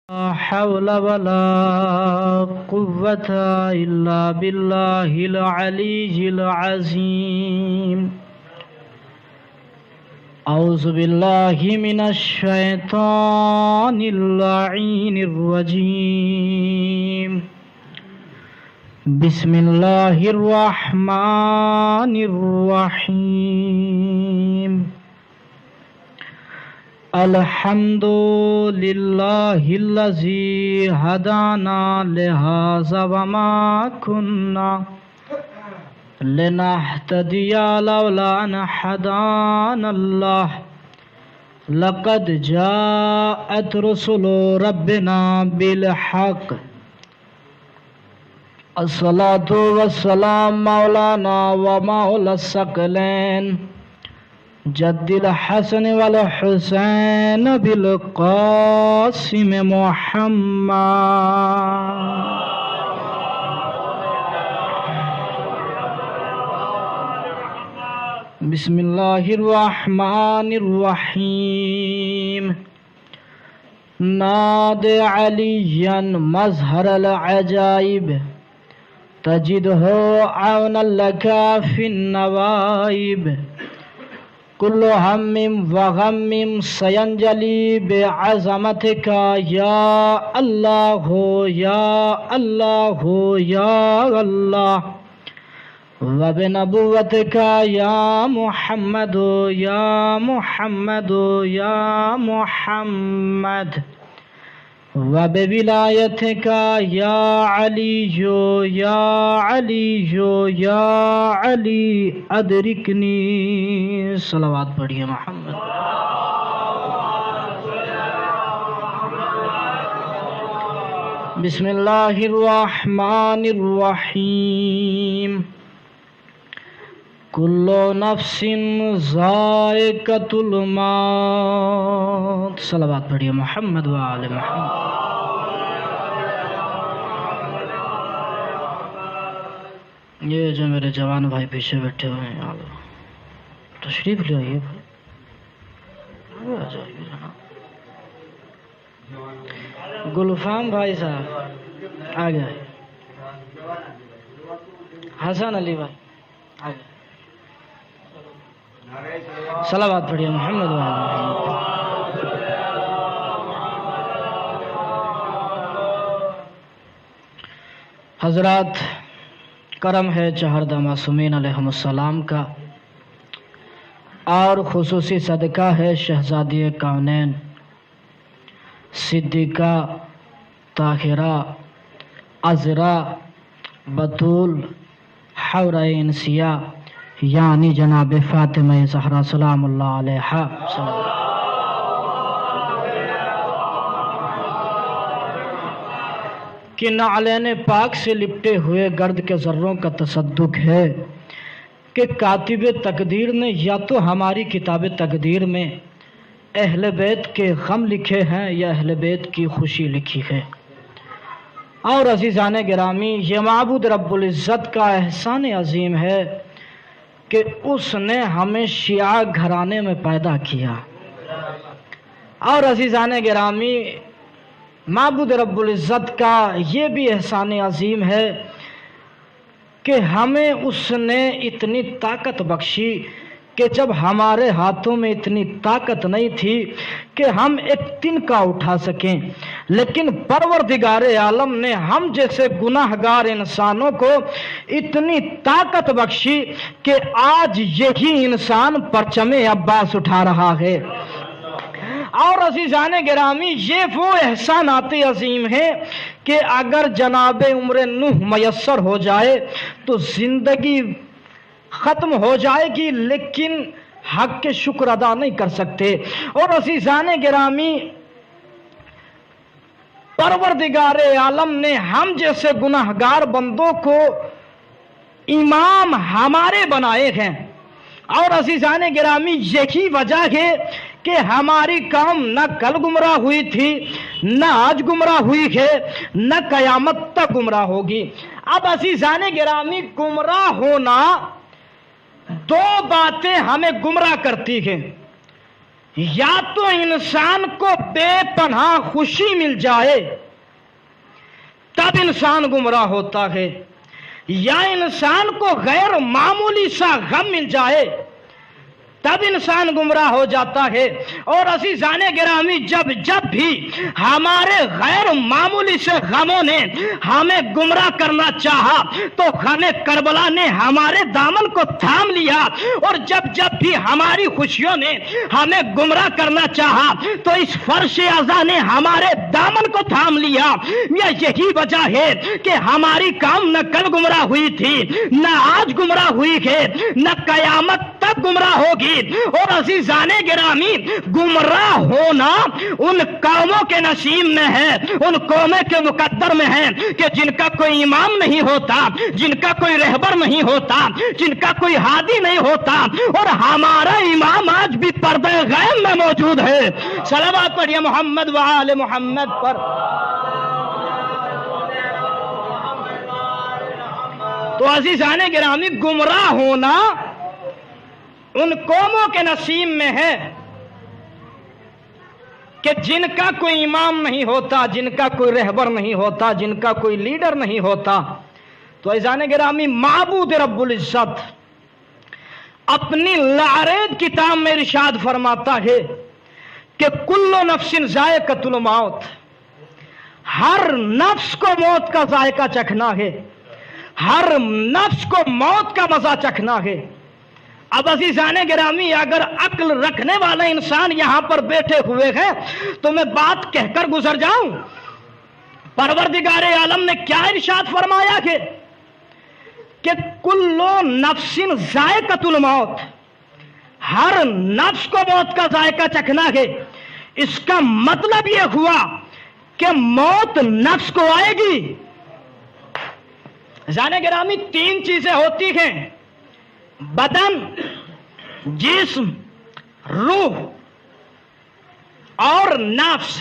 لا حول ولا قوة إلا بالله العلي العظيم. أعوذ بالله من الشيطان اللعين الرجيم. بسم الله الرحمن الرحيم. الحمد لله الذي هدانا لهذا وما كنا لنهتدي لولا أن هدانا الله. لقد جاءت رسل ربنا بالحق. الصلاة والسلام مولانا ومولى الثقلين جد الحسن والحسين بالقاسم محمد. بسم الله الرحمن الرحيم. نادى عليا مظهر العجائب تجده عونا لك في النوائب. كل هم وغم سينجلي بعظمتك يا الله يا الله يا الله، وبنبوتك يا محمد يا محمد يا محمد، وبولايتك يا علي يا علي يا علي أدركني. صلوات پڑھیے محمد. بسم اللہ الرحمن الرحیم. کل نفس ذائقۃ الموت. صلوات پڑھیے محمد و آل محمد. یہ جو میرے جوان بھائی پیچھے بیٹھے ہوئے ہیں، تشریف لے آئیے بھائی، آ جائیے جناب. گلفام بھائی صاحب آ گئے. حسن علی بھائی آ گئے. صلوات پڑھیے محمد و آل محمد. حضرات، کرم ہے چہردہ معصومین علیہم السلام کا، اور خصوصی صدقہ ہے شہزادی کونین صدیقہ طاہرہ عذرا بطول حورہ انسیہ، یعنی جناب فاطمہ زہرا سلام اللہ علیہا. کہ نعلین پاک سے لپٹے ہوئے گرد کے ذروں کا تصدق ہے کہ کاتب تقدیر نے یا تو ہماری کتاب تقدیر میں اہل بیت کے غم لکھے ہیں یا اہل بیت کی خوشی لکھی ہے. اور عزیزان گرامی، یہ معبود رب العزت کا احسان عظیم ہے کہ اس نے ہمیں شیعہ گھرانے میں پیدا کیا. اور عزیزان گرامی، معبود رب العزت کا یہ بھی احسان عظیم ہے کہ ہمیں اس نے اتنی طاقت بخشی کہ جب ہمارے ہاتھوں میں اتنی طاقت نہیں تھی کہ ہم ایک تنکا اٹھا سکیں، لیکن پروردگار عالم نے ہم جیسے گناہگار انسانوں کو اتنی طاقت بخشی کہ آج یہی انسان پرچم عباس اٹھا رہا ہے. اور عزیزان گرامی، یہ وہ احسانات عظیم ہیں کہ اگر جناب عمر نوح میسر ہو جائے تو زندگی ختم ہو جائے گی، لیکن حق کے شکر ادا نہیں کر سکتے. اور عزیزان گرامی، پروردگار عالم نے ہم جیسے گناہگار بندوں کو امام ہمارے بنائے ہیں. اور عزیزان گرامی، یہی وجہ ہے کہ ہماری قوم نہ کل گمراہ ہوئی تھی، نہ آج گمراہ ہوئی ہے، نہ قیامت تک گمراہ ہوگی. اب عزیزان گرامی، گمراہ ہونا دو باتیں ہمیں گمراہ کرتی ہیں. یا تو انسان کو بے پناہ خوشی مل جائے تب انسان گمراہ ہوتا ہے، یا انسان کو غیر معمولی سا غم مل جائے تب انسان گمراہ ہو جاتا ہے۔ اور عزیزان گرامی، جب بھی ہمارے غیر معمولی سے غموں نے ہمیں گمراہ کرنا چاہا تو غم کربلا نے ہمارے دامن کو تھام لیا، اور جب بھی ہماری خوشیوں نے ہمیں گمراہ کرنا چاہا تو اس فرش اعضا نے ہمارے دامن کو تھام لیا۔ یہی وجہ ہے کہ ہماری قوم نہ کل گمراہ ہوئی تھی، نہ آج گمراہ ہوئی ہے، نہ قیامت تک گمراہ ہوگی۔ اور عزیزان گرامی، گمراہ ہونا ان قوموں کے نصیب میں ہے، ان قوموں کے مقدر میں ہے کہ جن کا کوئی امام نہیں ہوتا، جن کا کوئی رہبر نہیں ہوتا، جن کا کوئی ہادی نہیں ہوتا، اور ہمارا امام آج بھی پردہ غیب میں موجود ہے۔ صلوات پڑھیے محمد و آل محمد پر۔ تو عزیزان گرامی، گمراہ ہونا ان قوموں کے نصیب میں ہے کہ جن کا کوئی امام نہیں ہوتا، جن کا کوئی رہبر نہیں ہوتا، جن کا کوئی لیڈر نہیں ہوتا۔ تو عزیزان گرامی، معبود رب العزت اپنی لعرید کتاب میں ارشاد فرماتا ہے کہ کل نفس ذائقۃ الموت، ہر نفس کو موت کا ذائقہ چکھنا ہے، ہر نفس کو موت کا مزہ چکھنا ہے۔ اب عزیزان گرامی، اگر عقل رکھنے والا انسان یہاں پر بیٹھے ہوئے ہیں تو میں بات کہہ کر گزر جاؤں۔ پروردگار عالم نے کیا ارشاد فرمایا کہ کل نفس ذائقۃ الموت، ہر نفس کو موت کا ذائقہ چکھنا ہے۔ اس کا مطلب یہ ہوا کہ موت نفس کو آئے گی۔ عزیزان گرامی، تین چیزیں ہوتی ہیں: بدن، جسم، روح اور نفس۔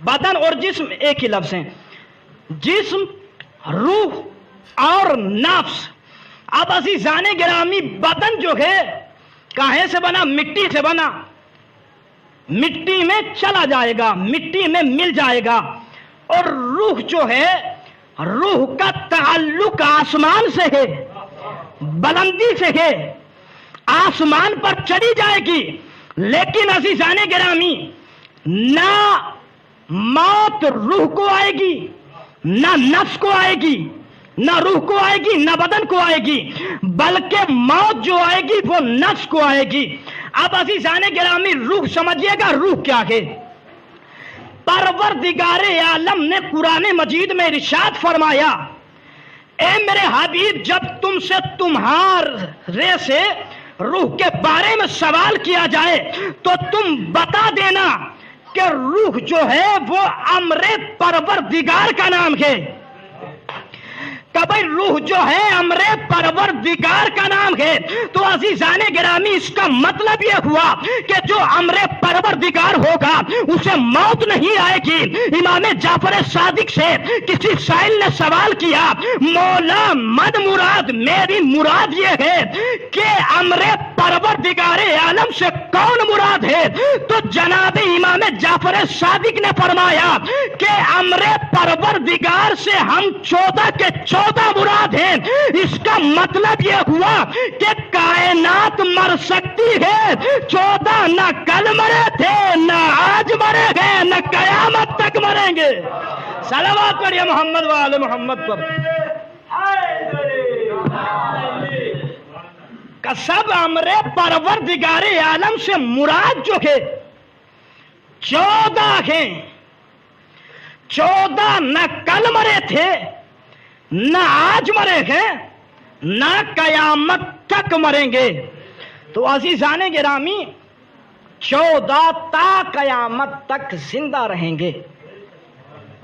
بدن اور جسم ایک ہی لفظ ہیں، جسم، روح اور نفس۔ اب عزیزان گرامی، بدن جو ہے کہاں سے بنا؟ مٹی سے بنا، مٹی میں چلا جائے گا، مٹی میں مل جائے گا۔ اور روح جو ہے، روح کا تعلق آسمان سے ہے، بلندی سے ہے، آسمان پر چلی جائے گی۔ لیکن عزیزان گرامی، نہ موت روح کو آئے گی، نہ نفس کو آئے گی، نہ روح کو آئے گی، نہ بدن کو آئے گی، بلکہ موت جو آئے گی وہ نفس کو آئے گی۔ اب عزیزان گرامی، روح سمجھیے گا، روح کیا ہے؟ پروردگار عالم نے قرآن مجید میں ارشاد فرمایا، اے میرے حبیب، جب تم سے تمہارے سے روح کے بارے میں سوال کیا جائے تو تم بتا دینا کہ روح جو ہے وہ امر پروردگار کا نام ہے۔ کہ بھائی روح جو ہے امر پروردگار کا نام ہے۔ تو عزیزان گرامی، اس کا مطلب یہ ہوا کہ جو امر پروردگار ہوگا اسے موت نہیں آئے گی۔ امام جعفر صادق سے کسی سائل نے سوال کیا، مولا مد مراد، میری مراد یہ ہے کہ امر پروردگار عالم سے کون مراد ہے؟ تو جناب امام جعفر صادق نے فرمایا کہ امر پروردگار سے ہم 14 کے 14 مراد ہیں۔ اس کا مطلب یہ ہوا کہ کائنات مر سکتی ہے، 14 نہ کل مرے تھے، نہ آج مرے گے، نہ قیامت تک مریں گے۔ صلوات پڑھیے محمد و آل محمد پر۔ سب امر پروردگار عالم سے مراد جو ہے 14 ہیں۔ 14 نہ کل مرے تھے، نہ آج مرے ہیں، نہ قیامت تک مریں گے۔ تو عزیزان گرامی، 14 تا قیامت تک زندہ رہیں گے۔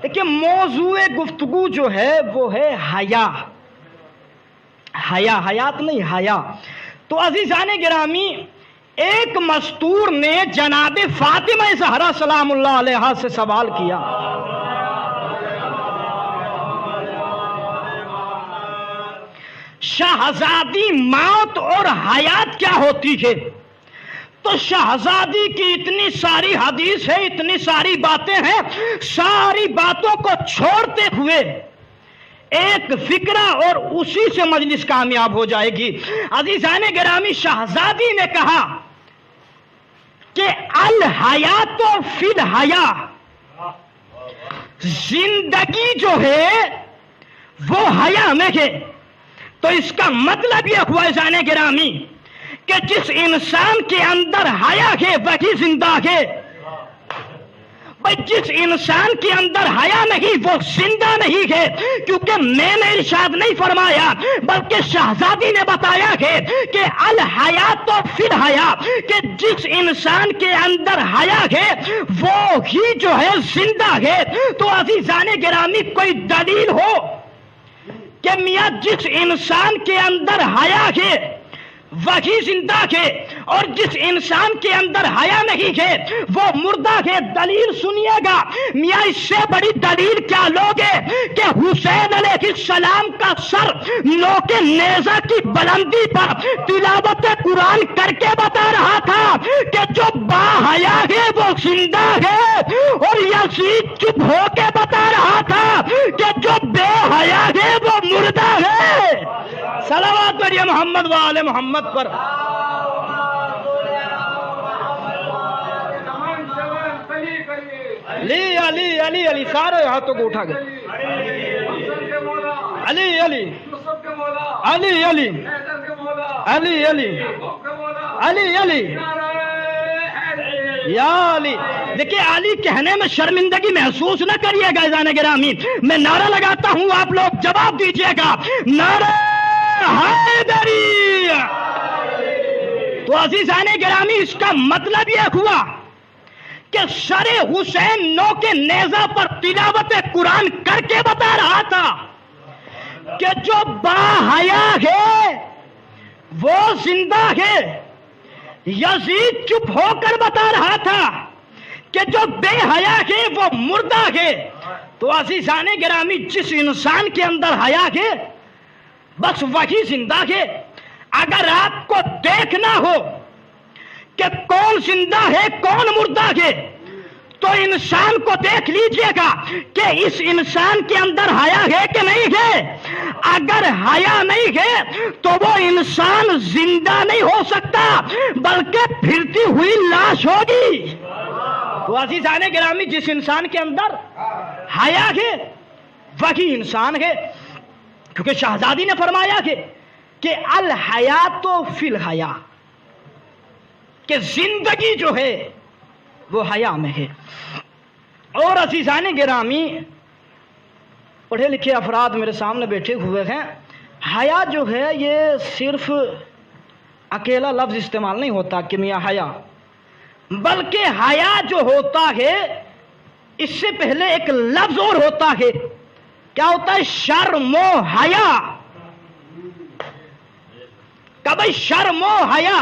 دیکھیں، موضوع گفتگو جو ہے وہ ہے حیا، حیات نہیں، حیا۔ تو عزیزان گرامی، ایک مستور نے جناب فاطمہ زہرا سلام اللہ علیہا سے سوال کیا، شہزادی موت اور حیات کیا ہوتی ہے؟ تو شہزادی کی اتنی ساری حدیث ہے، اتنی ساری باتیں ہیں، ساری باتوں کو چھوڑتے ہوئے ایک فکرہ اور اسی سے مجلس کامیاب ہو جائے گی۔ عزیزان گرامی، شہزادی نے کہا کہ الحیات فی الحیا، زندگی جو ہے وہ حیا میں ہے۔ تو اس کا مطلب یہ ہوا عزیزان گرامی کہ جس انسان کے اندر حیا ہے وہی زندہ ہے۔ بھائی جس انسان کے اندر حیا نہیں وہ زندہ نہیں ہے، کیونکہ میں نے ارشاد نہیں فرمایا بلکہ شہزادی نے بتایا ہے کہ الحیات فی الحیا، کہ جس انسان کے اندر حیا ہے وہ ہی جو ہے زندہ ہے۔ تو عزیزان گرامی، کوئی دلیل ہو کہ میاں جس انسان کے اندر حیا ہے وہی زندہ ہے اور جس انسان کے اندر حیا نہیں ہے وہ مردہ ہے، دلیل سنیے گا میاں۔ اس سے بڑی دلیل کیا لوگے کہ حسین علیہ السلام کا سر نوک نیزہ کی بلندی پر تلاوت قرآن کر کے بتا رہا تھا کہ جو با حیا ہے وہ زندہ ہے، اور یزید چپ ہو کے بتا رہا تھا کہ جو بے حیا ہے وہ مردہ ہے۔ صلوات پڑھیے محمد و آل محمد پر۔ علی علی علی علی، سارے ہاتھوں کو اٹھا گئے۔ علی علی علی علی علی علی علی علی یا علی۔ دیکھیے علی کہنے میں شرمندگی محسوس نہ کریے گا عزیزان گرامی، میں نعرہ لگاتا ہوں آپ لوگ جواب دیجیے گا، نعرہ حیدری۔ تو عزیزان گرامی، اس کا مطلب یہ ہوا کہ سر حسین نوک نیزہ پر تلاوت قرآن کر کے بتا رہا تھا کہ جو با حیا ہے وہ زندہ ہے۔ یزید چپ ہو کر بتا رہا تھا کہ جو بے حیا ہے وہ مردہ ہے۔ تو عزیزان گرامی، جس انسان کے اندر حیا ہے بس وہی زندہ ہے۔ اگر آپ کو دیکھنا ہو کہ کون زندہ ہے کون مردہ ہے تو انسان کو دیکھ لیجئے گا کہ اس انسان کے اندر حیا ہے کہ نہیں ہے۔ اگر حیا نہیں ہے تو وہ انسان زندہ نہیں ہو سکتا بلکہ پھرتی ہوئی لاش ہوگی۔ تو عزیزان گرامی، جس انسان کے اندر حیا ہے وہی انسان ہے، کیونکہ شہزادی نے فرمایا کہ الحیات فی الحیا، کہ زندگی جو ہے وہ حیا میں ہے۔ اور عزیزان گرامی، پڑھے لکھے افراد میرے سامنے بیٹھے ہوئے ہیں، حیا جو ہے یہ صرف اکیلا لفظ استعمال نہیں ہوتا کہ میاں حیا، بلکہ حیا جو ہوتا ہے اس سے پہلے ایک لفظ اور ہوتا ہے۔ کیا ہوتا ہے؟ شرم و حیا۔ کبھی شرم و حیا،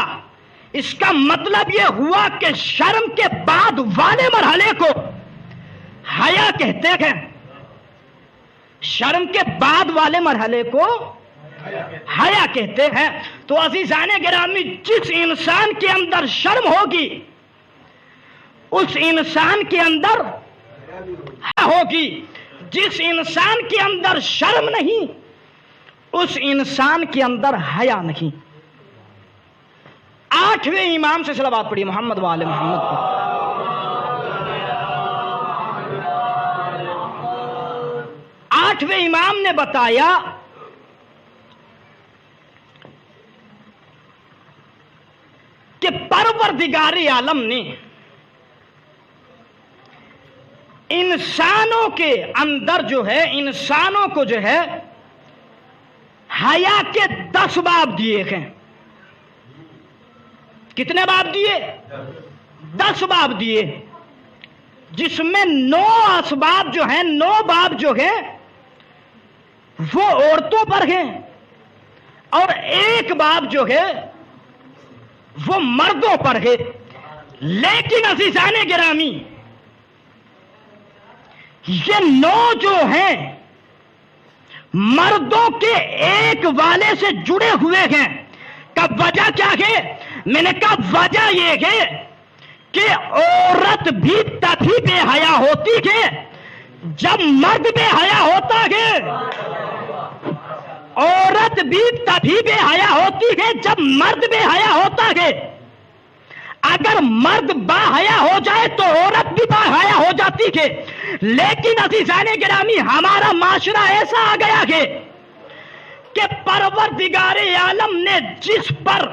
اس کا مطلب یہ ہوا کہ شرم کے بعد والے مرحلے کو حیا کہتے ہیں۔ شرم کے بعد والے مرحلے کو حیا کہتے ہیں۔ تو عزیزان گرامی، جس انسان کے اندر شرم ہوگی اس انسان کے اندر حیا ہوگی، جس انسان کے اندر شرم نہیں اس انسان کے اندر حیا نہیں۔ 8ویں امام سے صلوات پڑھی محمد و آل محمد پر۔ 8ویں امام نے بتایا کہ پروردگار عالم نے انسانوں کے اندر جو ہے، انسانوں کو جو ہے حیا کے 10 باب دیے ہیں۔ کتنے باب دیے؟ 10 باب دیے، جس میں 9 اسباب جو ہیں، 9 باب جو ہیں وہ عورتوں پر ہیں اور 1 باب جو ہے وہ مردوں پر ہے۔ لیکن عزیزان گرامی، یہ 9 جو ہیں مردوں کے ایک والے سے جڑے ہوئے ہیں۔ کب وجہ کیا ہے؟ میں نے کہا وجہ یہ ہے کہ عورت بھی تبھی بے حیا ہوتی ہے جب مرد بے حیا ہوتا ہے. عورت بھی تبھی بے حیا ہوتی ہے جب مرد بے حیا ہوتا ہے. اگر مرد با حیا ہو جائے تو عورت بھی با حیا ہو جاتی ہے. لیکن عزیزان گرامی ہمارا معاشرہ ایسا آ گیا ہے کہ پروردگار عالم نے جس پر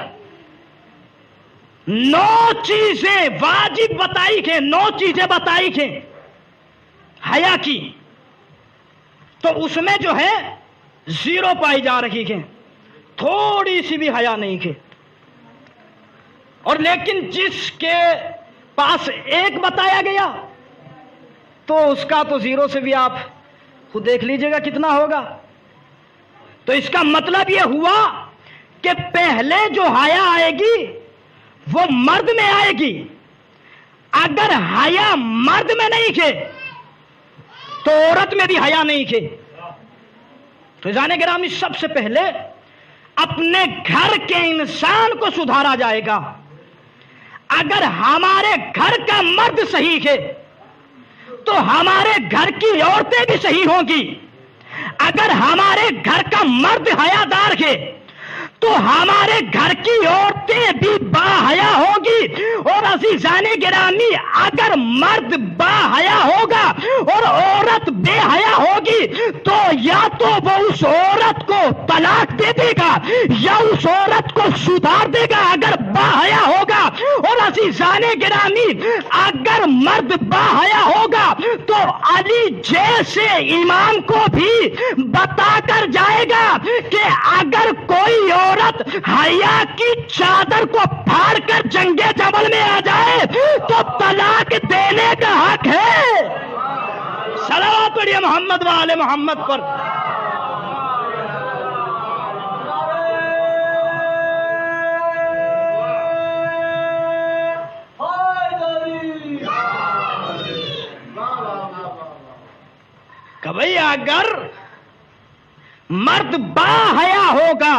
9 چیزیں واجب بتائی ہیں، 9 چیزیں بتائی ہیں حیا کی، تو اس میں جو ہے 0 پائی جا رہی ہے، تھوڑی سی بھی حیا نہیں ہے. اور لیکن جس کے پاس 1 بتایا گیا تو اس کا تو 0 سے بھی آپ خود دیکھ لیجئے گا کتنا ہوگا. تو اس کا مطلب یہ ہوا کہ پہلے جو حیا آئے گی وہ مرد میں آئے گی. اگر حیا مرد میں نہیں ہے تو عورت میں بھی حیا نہیں ہے. تو عزیزان گرامی سب سے پہلے اپنے گھر کے انسان کو سدھارا جائے گا. اگر ہمارے گھر کا مرد صحیح ہے تو ہمارے گھر کی عورتیں بھی صحیح ہوں گی. اگر ہمارے گھر کا مرد حیادار ہے تو ہمارے گھر کی عورتیں بھی با حیا ہوں گی. اور عزیزان گرامی اگر مرد با حیا ہوگا اور عورت بے حیا ہوگی تو یا تو وہ اس عورت کو طلاق دے دے گا یا اس عورت کو سدھار دے گا اگر با حیا ہوگا. اور عزیزان گرامی اگر مرد با حیا ہوگا تو علی جیسے امام کو بھی بتا کر جائے گا کہ اگر کوئی عورت حیا کی چادر کو پھاڑ کر جنگ جمل میں آ جائے تو طلاق دینے کا حق ہے. صلوات پڑھیے محمد و آل محمد پر. کہ بھئی اگر مرد با حیا ہوگا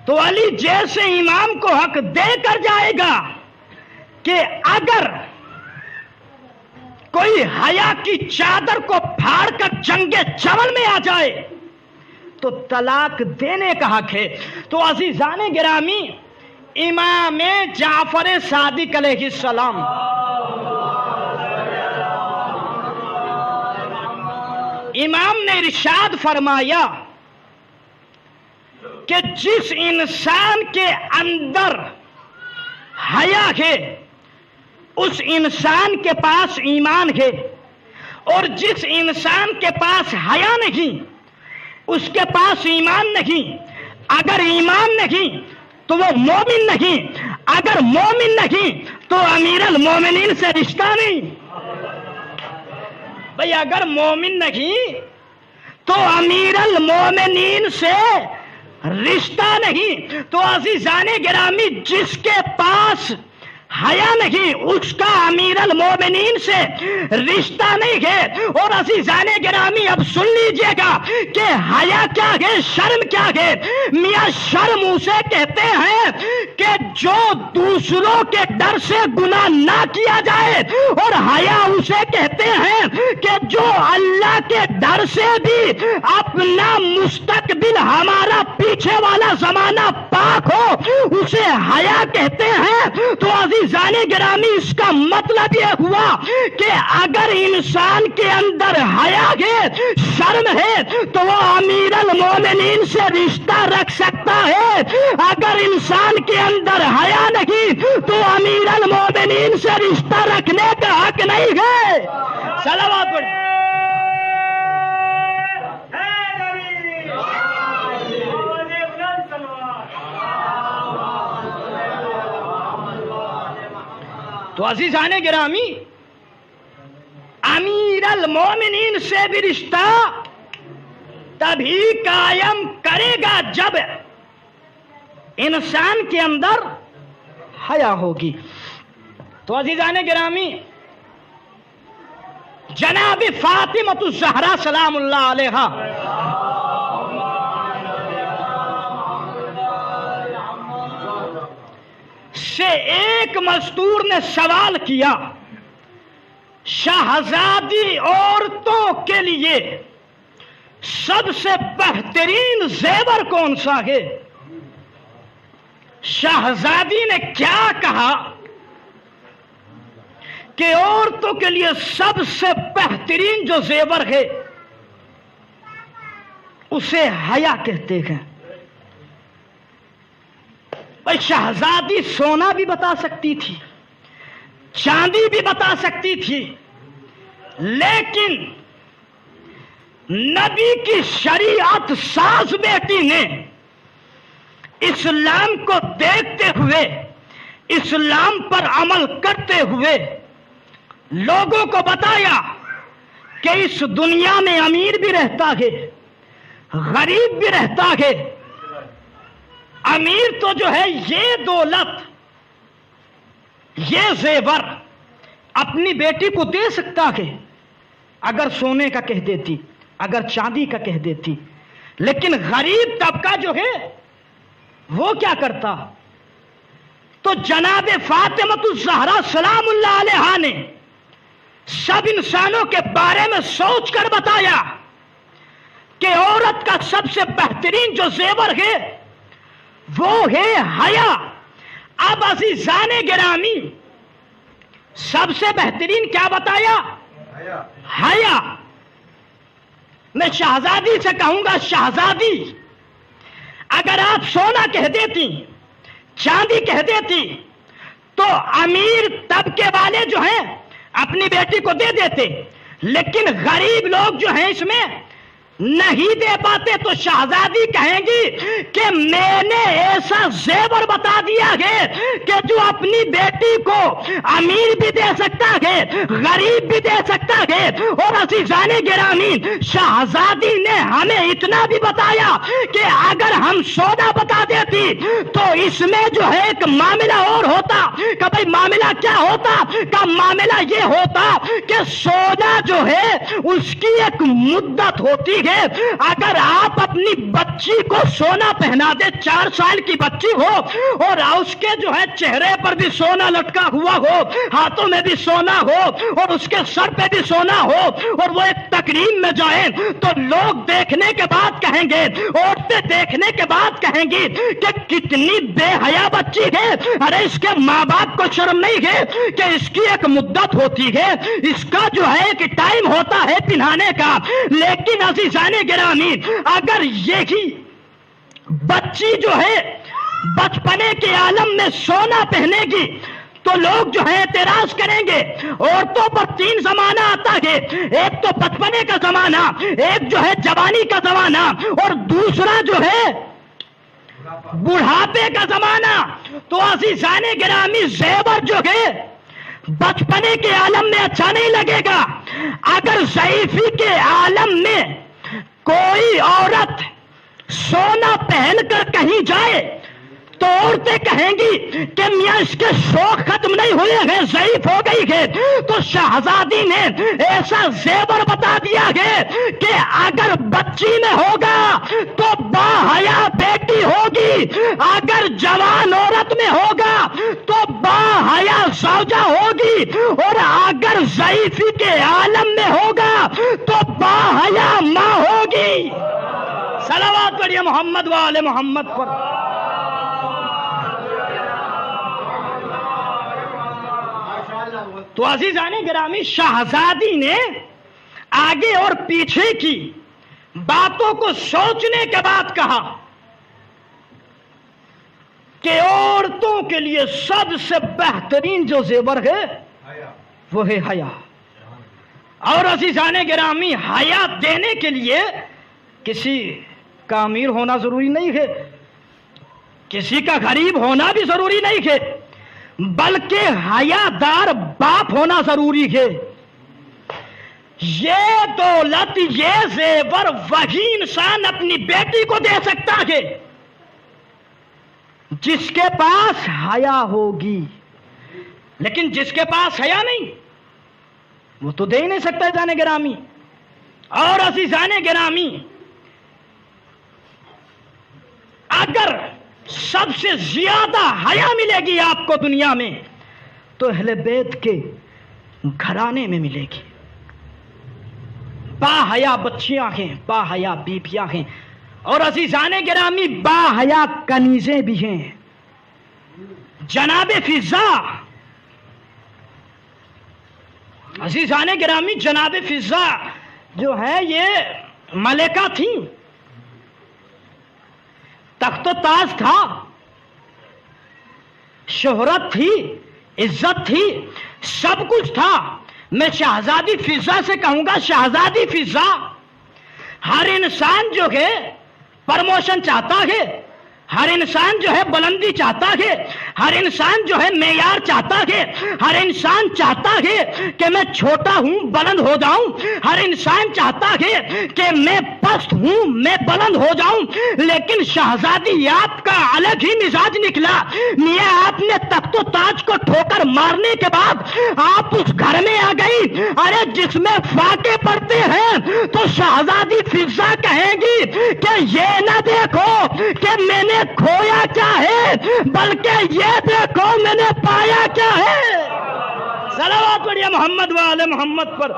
تو علی جیسے امام کو حق دے کر جائے گا کہ اگر کوئی حیا کی چادر کو پھاڑ کر جنگ جمل میں آ جائے تو طلاق دینے کا حق ہے. تو عزیزان گرامی امام جعفر صادق علیہ السلام امام نے ارشاد فرمایا کہ جس انسان کے اندر حیا ہے اس انسان کے پاس ایمان ہے، اور جس انسان کے پاس حیا نہیں اس کے پاس ایمان نہیں. اگر ایمان نہیں تو وہ مومن نہیں، اگر مومن نہیں تو امیر المومنین سے رشتہ نہیں. بھئی اگر مومن نہیں تو امیر المومنین سے رشتہ نہیں. تو عزیزان گرامی جس کے پاس حیا نہیں اس کا امیر المومنین سے رشتہ نہیں ہے. اور عزیزان گرامی اب سن لیجئے گا کہ حیا کیا ہے، شرم کیا ہے. میاں شرم اسے کہتے ہیں کہ جو دوسروں کے ڈر سے گناہ نہ کیا جائے، اور حیا اسے کہتے ہیں کہ جو اللہ کے ڈر سے بھی اپنا مستقبل ہمارا پیچھے والا زمانہ پاک ہو اسے حیا کہتے ہیں. تو عزیزان گرامی اس کا مطلب یہ ہوا کہ اگر انسان کے اندر حیا ہے، شرم ہے، تو وہ امیر المومنین سے رشتہ رکھ سکتا ہے. اگر انسان کے اندر حیا نہیں تو امیر المومنین سے رشتہ رکھنے کا حق نہیں ہے. صلوات پڑھیں. تو عزیزان گرامی امیر المومنین سے بھی رشتہ تبھی قائم کرے گا جب انسان کے اندر حیا ہوگی. تو عزیزان گرامی جناب فاطمہ الزہرا سلام اللہ علیہا سے ایک مزدور نے سوال کیا، شہزادی عورتوں کے لیے سب سے بہترین زیور کون سا ہے؟ شہزادی نے کیا کہا کہ عورتوں کے لیے سب سے بہترین جو زیور ہے اسے حیا کہتے ہیں۔ بھائی شہزادی سونا بھی بتا سکتی تھی، چاندی بھی بتا سکتی تھی، لیکن نبی کی شریعت ساز بیٹی نے اسلام کو دیکھتے ہوئے، اسلام پر عمل کرتے ہوئے لوگوں کو بتایا کہ اس دنیا میں امیر بھی رہتا ہے، غریب بھی رہتا ہے۔ امیر تو جو ہے یہ دولت، یہ زیور اپنی بیٹی کو دے سکتا ہے اگر سونے کا کہہ دیتی، اگر چاندی کا کہہ دیتی، لیکن غریب طبقہ جو ہے وہ کیا کرتا؟ تو جناب فاطمہ الزہرا سلام اللہ علیہا نے سب انسانوں کے بارے میں سوچ کر بتایا کہ عورت کا سب سے بہترین جو زیور ہے وہ ہے حیا۔ اب عزیزان گرامی، سب سے بہترین کیا بتایا؟ حیا۔ میں شہزادی سے کہوں گا، شہزادی اگر آپ سونا کہہ دیتی، چاندی کہہ دیتی، تو امیر طبقے والے جو ہیں اپنی بیٹی کو دے دیتے، لیکن غریب لوگ جو ہیں اس میں نہیں دے پاتے، تو شہزادی کہیں گی کہ میں نے ایسا زیور بتا دیا ہے کہ جو اپنی بیٹی کو امیر بھی دے سکتا ہے، غریب بھی دے سکتا ہے۔ اور عزیزان گرامی، شہزادی نے ہمیں اتنا بھی بتایا کہ اگر ہم سونا بتا دیتی تو اس میں جو ہے ایک معاملہ اور ہوتا۔ کہ بھئی معاملہ کیا ہوتا؟ کہ معاملہ یہ ہوتا کہ سونا جو ہے اس کی ایک مدت ہوتی ہے۔ اگر آپ اپنی بچی کو سونا پہنا دے، 4 سال کی بچی ہو اور اس کے جو ہے چہرے پر بھی سونا لٹکا ہوا ہو، ہاتھوں میں بھی سونا ہو اور اس کے سر پہ بھی سونا ہو، اور وہ ایک تقریب میں جائیں تو لوگ دیکھنے کے بعد کہیں گے، عورتیں دیکھنے کے بعد کہیں گی کہ کتنی بے حیا بچی ہے۔ ارے اس کے ماں باپ کو شرم نہیں ہے کہ اس کی ایک مدت ہوتی ہے، اس کا جو ہے ایک ٹائم ہوتا ہے پہنانے کا۔ لیکن عزیزان گرامی، اگر یہی بچی جو ہے بچپنے کے عالم میں سونا پہنے گی تو لوگ جو ہے اعتراض کریں گے۔ عورتوں پر 3 زمانہ آتا ہے، ایک تو بچپنے کا زمانہ، ایک جو ہے جوانی کا زمانہ، اور دوسرا جو ہے بڑھاپے کا زمانہ۔ تو عزیزان گرامی، زیور جو ہے بچپنے کے عالم میں اچھا نہیں لگے گا۔ اگر ضعیفی کے عالم میں کوئی عورت سونا پہن کر کہیں جائے تو عورتیں کہیں گی کہ میاں اس کے شوق ختم نہیں ہوئے ہیں، ضعیف ہو گئی ہے۔ تو شہزادی نے ایسا زیور بتا دیا ہے کہ اگر بچی میں ہوگا تو باحیا بیٹی ہوگی، اگر جوان عورت میں ہوگا تو باحیا زوجہ ہوگی، اور اگر ضعیفی کے عالم میں ہوگا تو باحیا ماں ہوگی۔ صلوات پڑھیے محمد و آل محمد پر۔ تو عزیزان گرامی، شہزادی نے آگے اور پیچھے کی باتوں کو سوچنے کے بعد کہا کہ عورتوں کے لیے سب سے بہترین جو زیور ہے وہ ہے حیا۔ اور عزیزان گرامی، حیا دینے کے لیے کسی کا امیر ہونا ضروری نہیں ہے، کسی کا غریب ہونا بھی ضروری نہیں ہے، بلکہ حیا دار باپ ہونا ضروری ہے۔ یہ دولت، یہ زیور وہی انسان اپنی بیٹی کو دے سکتا ہے جس کے پاس حیا ہوگی، لیکن جس کے پاس حیا نہیں وہ تو دے ہی نہیں سکتا عزیزان گرامی۔ اور عزیزان گرامی، اگر سب سے زیادہ حیا ملے گی آپ کو دنیا میں تو اہل بیت کے گھرانے میں ملے گی. با حیا بچیاں ہیں، با حیا بیبیاں ہیں، اور عزیزان گرامی با حیا کنیزیں بھی ہیں. جناب فضا، عزیزان گرامی جناب فضا جو ہے یہ ملکہ تھیں، تخت و تاج تھا، شہرت تھی، عزت تھی، سب کچھ تھا. میں شہزادی فضا سے کہوں گا، شہزادی فضا، ہر انسان جو ہے پرموشن چاہتا ہے، ہر انسان جو ہے بلندی چاہتا ہے، ہر انسان جو ہے معیار چاہتا ہے، ہر انسان چاہتا ہے کہ میں چھوٹا ہوں بلند ہو جاؤں، ہر انسان چاہتا ہے کہ میں پست ہوں میں بلند ہو جاؤں. لیکن شہزادی آپ کا الگ ہی مزاج نکلا. میاں آپ نے تخت و تاج کو ٹھوکر مارنے کے بعد آپ اس گھر میں آ گئی. ارے جس میں فاقے پڑتے ہیں تو شہزادی فضا کہیں گی کہ یہ نہ دیکھو کہ میں نے کھویا کیا ہے، بلکہ یہ دیکھو میں نے پایا کیا ہے. صلوات پڑھیے محمد وآل محمد پر.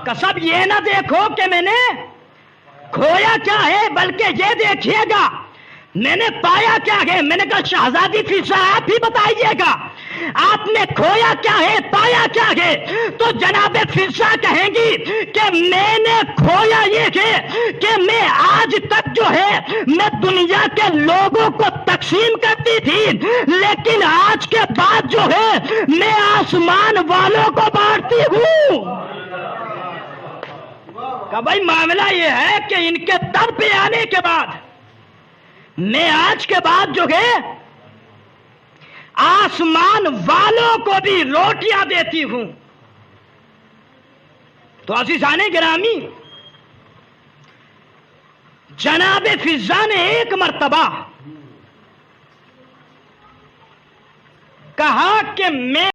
کسب یہ نہ دیکھو کہ میں نے کھویا کیا ہے، بلکہ یہ دیکھیے گا میں نے پایا کیا ہے. میں نے کہا شہزادی فضا آپ ہی بتائیے گا آپ نے کھویا کیا ہے، پایا کیا ہے. تو جناب فضا کہیں گی کہ میں نے کھویا یہ ہے کہ میں آج تک جو ہے میں دنیا کے لوگوں کو تقسیم کرتی تھی، لیکن آج کے بعد جو ہے میں آسمان والوں کو بانٹتی ہوں. کہ بھائی معاملہ یہ ہے کہ ان کے در پہ آنے کے بعد میں آج کے بعد جو ہے آسمان والوں کو بھی روٹیاں دیتی ہوں. تو عزیزان گرامی جناب فضا نے ایک مرتبہ کہا کہ میں